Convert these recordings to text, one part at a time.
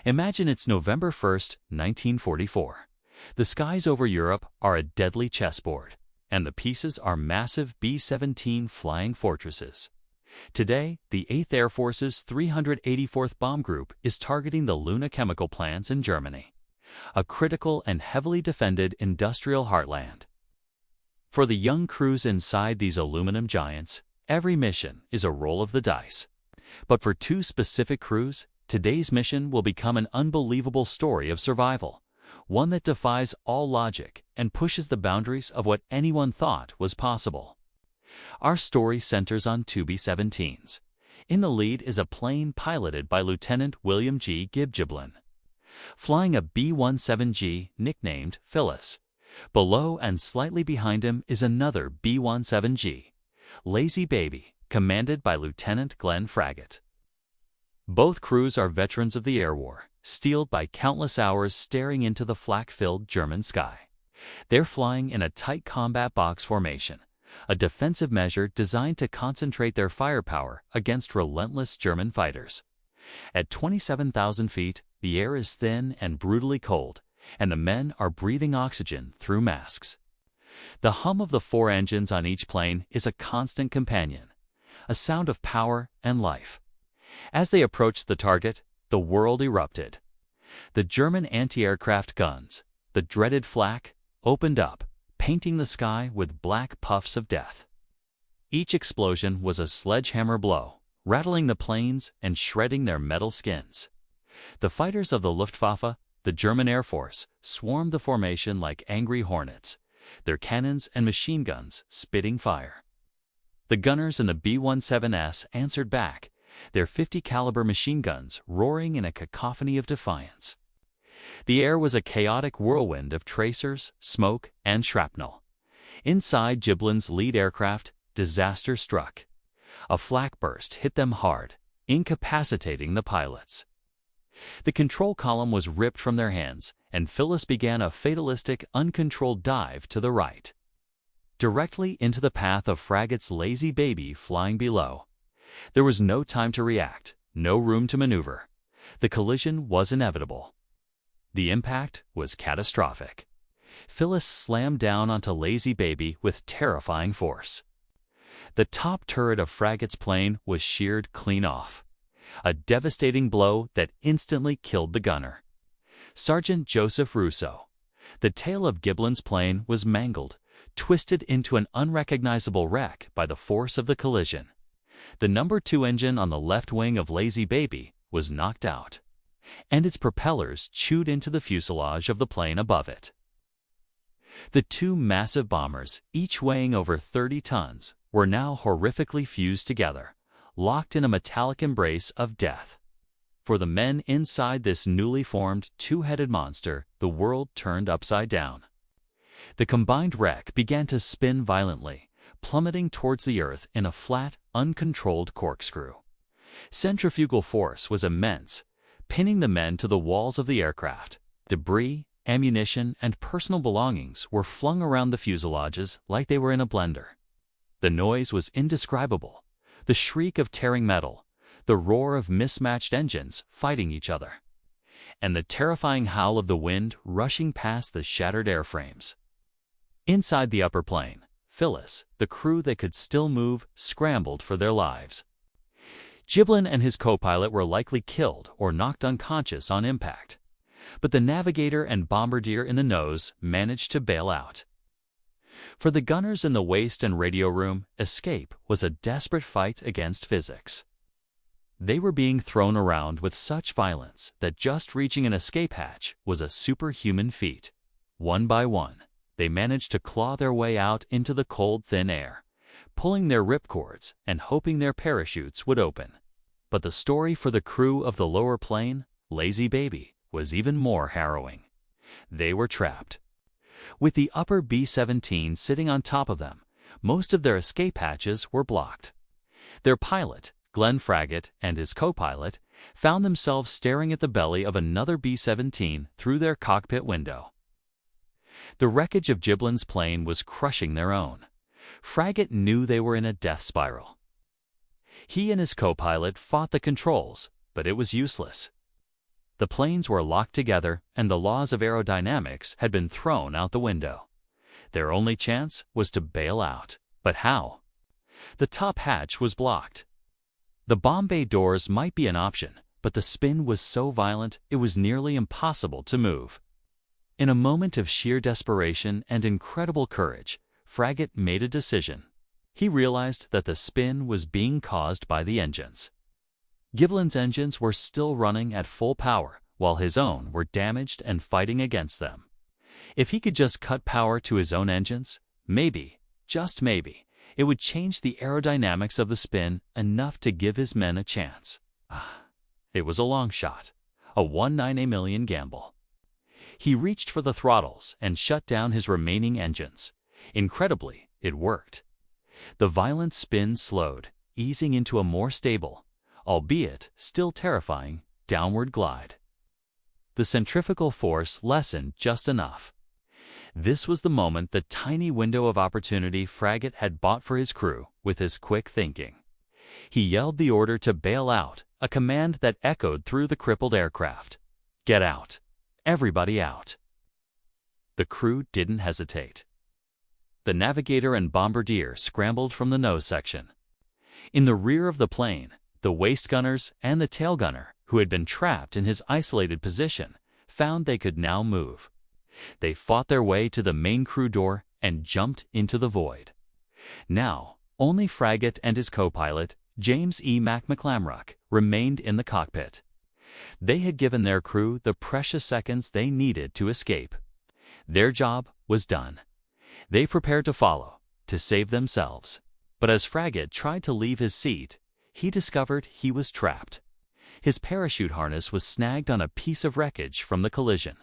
Imagine it's November 1st, 1944. The skies over Europe are a deadly chessboard, and the pieces are massive B-17 flying fortresses. Today, the 8th Air Force's 384th Bomb Group is targeting the Luna chemical plants in Germany, a critical and heavily defended industrial heartland. For the young crews inside these aluminum giants, every mission is a roll of the dice. But for two specific crews, today's mission will become an unbelievable story of survival, one that defies all logic and pushes the boundaries of what anyone thought was possible. Our story centers on two B-17s. In the lead is a plane piloted by Lieutenant William G. Giblin, flying a B-17G nicknamed Phyllis. Below and slightly behind him is another B-17G, Lazy Baby, commanded by Lieutenant Glenn Fragate. Both crews are veterans of the air war, steeled by countless hours staring into the flak-filled German sky. They're flying in a tight combat box formation, a defensive measure designed to concentrate their firepower against relentless German fighters. At 27,000 feet, the air is thin and brutally cold, and the men are breathing oxygen through masks. The hum of the four engines on each plane is a constant companion, a sound of power and life. As they approached the target, the world erupted. The German anti-aircraft guns, the dreaded flak, opened up, painting the sky with black puffs of death. Each explosion was a sledgehammer blow, rattling the planes and shredding their metal skins. The fighters of the Luftwaffe, the German Air Force, swarmed the formation like angry hornets, their cannons and machine guns spitting fire. The gunners in the B-17s answered back, their 50-caliber machine guns roaring in a cacophony of defiance. The air was a chaotic whirlwind of tracers, smoke, and shrapnel. Inside Giblin's lead aircraft, disaster struck. A flak burst hit them hard, incapacitating the pilots. The control column was ripped from their hands, and Phyllis began a fatalistic, uncontrolled dive to the right, directly into the path of Fragate's Lazy Baby flying below. There was no time to react, no room to maneuver. The collision was inevitable. The impact was catastrophic. Phyllis slammed down onto Lazy Baby with terrifying force. The top turret of Fragate's plane was sheared clean off, a devastating blow that instantly killed the gunner, Sergeant Joseph Russo. The tail of Giblin's plane was mangled, twisted into an unrecognizable wreck by the force of the collision. The number 2 engine on the left wing of Lazy Baby was knocked out, and its propellers chewed into the fuselage of the plane above it. The two massive bombers, each weighing over 30 tons, were now horrifically fused together, locked in a metallic embrace of death. For the men inside this newly formed two-headed monster, the world turned upside down. The combined wreck began to spin violently, plummeting towards the earth in a flat, uncontrolled corkscrew. Centrifugal force was immense, pinning the men to the walls of the aircraft. Debris, ammunition, and personal belongings were flung around the fuselages like they were in a blender. The noise was indescribable, the shriek of tearing metal, the roar of mismatched engines fighting each other, and the terrifying howl of the wind rushing past the shattered airframes. Inside the upper plane, Phyllis, the crew that could still move, scrambled for their lives. Giblin and his co-pilot were likely killed or knocked unconscious on impact, but the navigator and bombardier in the nose managed to bail out. For the gunners in the waist and radio room, escape was a desperate fight against physics. They were being thrown around with such violence that just reaching an escape hatch was a superhuman feat. One by one, they managed to claw their way out into the cold, thin air, pulling their ripcords and hoping their parachutes would open. But the story for the crew of the lower plane, Lazy Baby, was even more harrowing. They were trapped. With the upper B-17 sitting on top of them, most of their escape hatches were blocked. Their pilot, Glenn Fragate, and his co-pilot found themselves staring at the belly of another B-17 through their cockpit window. The wreckage of Giblin's plane was crushing their own. Fragate knew they were in a death spiral. He and his co-pilot fought the controls, but it was useless. The planes were locked together, and the laws of aerodynamics had been thrown out the window. Their only chance was to bail out. But how? The top hatch was blocked. The bomb bay doors might be an option, but the spin was so violent it was nearly impossible to move. In a moment of sheer desperation and incredible courage, Fragate made a decision. He realized that the spin was being caused by the engines. Giblin's engines were still running at full power, while his own were damaged and fighting against them. If he could just cut power to his own engines, maybe, just maybe, it would change the aerodynamics of the spin enough to give his men a chance. It was a long shot, a 1/9 million gamble. He reached for the throttles and shut down his remaining engines. Incredibly, it worked. The violent spin slowed, easing into a more stable, albeit still terrifying, downward glide. The centrifugal force lessened just enough. This was the moment, the tiny window of opportunity Fragate had bought for his crew with his quick thinking. He yelled the order to bail out, a command that echoed through the crippled aircraft. Get out. Everybody out. The crew didn't hesitate. The navigator and bombardier scrambled from the nose section. In the rear of the plane, the waist gunners and the tail gunner, who had been trapped in his isolated position, found they could now move. They fought their way to the main crew door and jumped into the void. Now, only Fragate and his co-pilot, James E. McClamrock, remained in the cockpit. They had given their crew the precious seconds they needed to escape. Their job was done. They prepared to follow, to save themselves. But as Fragate tried to leave his seat, he discovered he was trapped. His parachute harness was snagged on a piece of wreckage from the collision.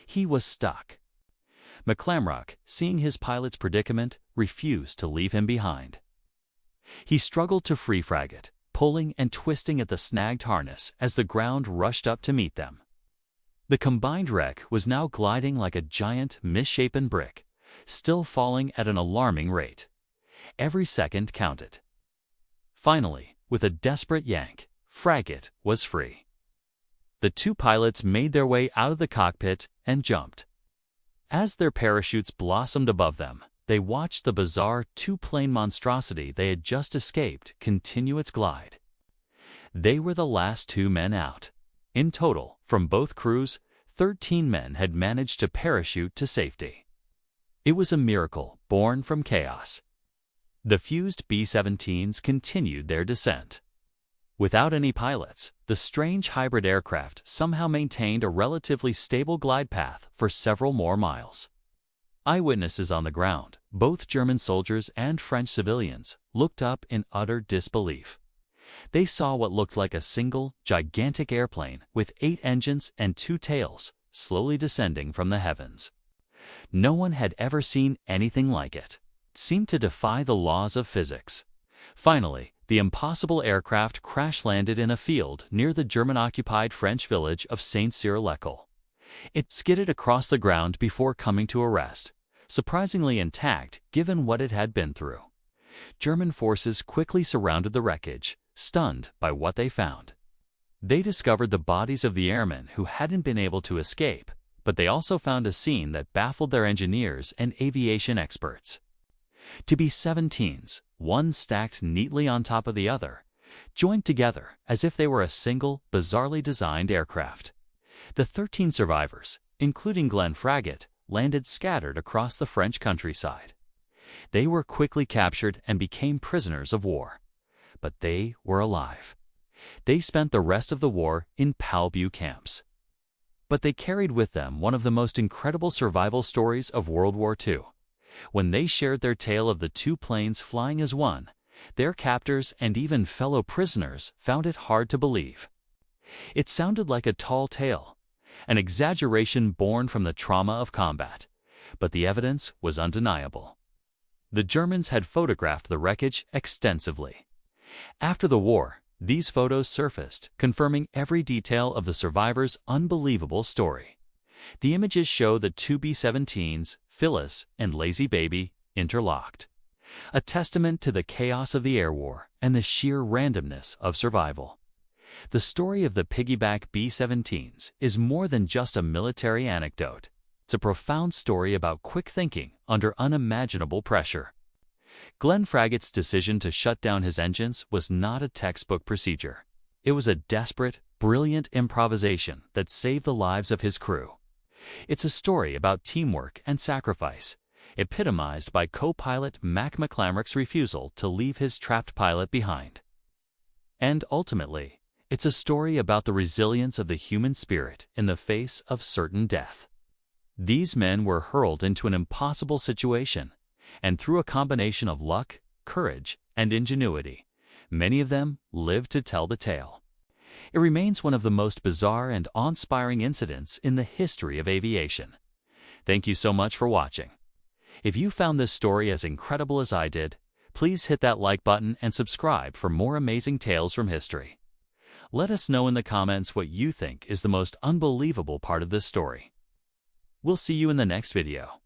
He was stuck. McClamrock, seeing his pilot's predicament, refused to leave him behind. He struggled to free Fragate, pulling and twisting at the snagged harness as the ground rushed up to meet them. The combined wreck was now gliding like a giant, misshapen brick, still falling at an alarming rate. Every second counted. Finally, with a desperate yank, Fragate was free. The two pilots made their way out of the cockpit and jumped. As their parachutes blossomed above them, they watched the bizarre two-plane monstrosity they had just escaped continue its glide. They were the last two men out. In total, from both crews, 13 men had managed to parachute to safety. It was a miracle born from chaos. The fused B-17s continued their descent. Without any pilots, the strange hybrid aircraft somehow maintained a relatively stable glide path for several more miles. Eyewitnesses on the ground, both German soldiers and French civilians, looked up in utter disbelief. They saw what looked like a single, gigantic airplane with 8 engines and 2 tails slowly descending from the heavens. No one had ever seen anything like it. It seemed to defy the laws of physics. Finally, the impossible aircraft crash-landed in a field near the German-occupied French village of Saint-Cyr-l'École. It skidded across the ground before coming to a rest, surprisingly intact given what it had been through. German forces quickly surrounded the wreckage, stunned by what they found. They discovered the bodies of the airmen who hadn't been able to escape, but they also found a scene that baffled their engineers and aviation experts. To B-17s, one stacked neatly on top of the other, joined together as if they were a single, bizarrely designed aircraft. The 13 survivors, including Glenn Fragate, landed scattered across the French countryside. They were quickly captured and became prisoners of war. But they were alive. They spent the rest of the war in Palbu camps. But they carried with them one of the most incredible survival stories of World War II. When they shared their tale of the 2 planes flying as one, their captors and even fellow prisoners found it hard to believe. It sounded like a tall tale, an exaggeration born from the trauma of combat, but the evidence was undeniable. The Germans had photographed the wreckage extensively. After the war, these photos surfaced, confirming every detail of the survivors' unbelievable story. The images show the 2 B-17s, Phyllis and Lazy Baby, interlocked. A testament to the chaos of the air war and the sheer randomness of survival. The story of the piggyback B-17s is more than just a military anecdote. It's a profound story about quick thinking under unimaginable pressure. Glenn Fraggett's decision to shut down his engines was not a textbook procedure. It was a desperate, brilliant improvisation that saved the lives of his crew. It's a story about teamwork and sacrifice, epitomized by co-pilot Mac McClamrick's refusal to leave his trapped pilot behind. And ultimately, it's a story about the resilience of the human spirit in the face of certain death. These men were hurled into an impossible situation, and through a combination of luck, courage, and ingenuity, many of them lived to tell the tale. It remains one of the most bizarre and awe-inspiring incidents in the history of aviation. Thank you so much for watching. If you found this story as incredible as I did, please hit that like button and subscribe for more amazing tales from history. Let us know in the comments what you think is the most unbelievable part of this story. We'll see you in the next video.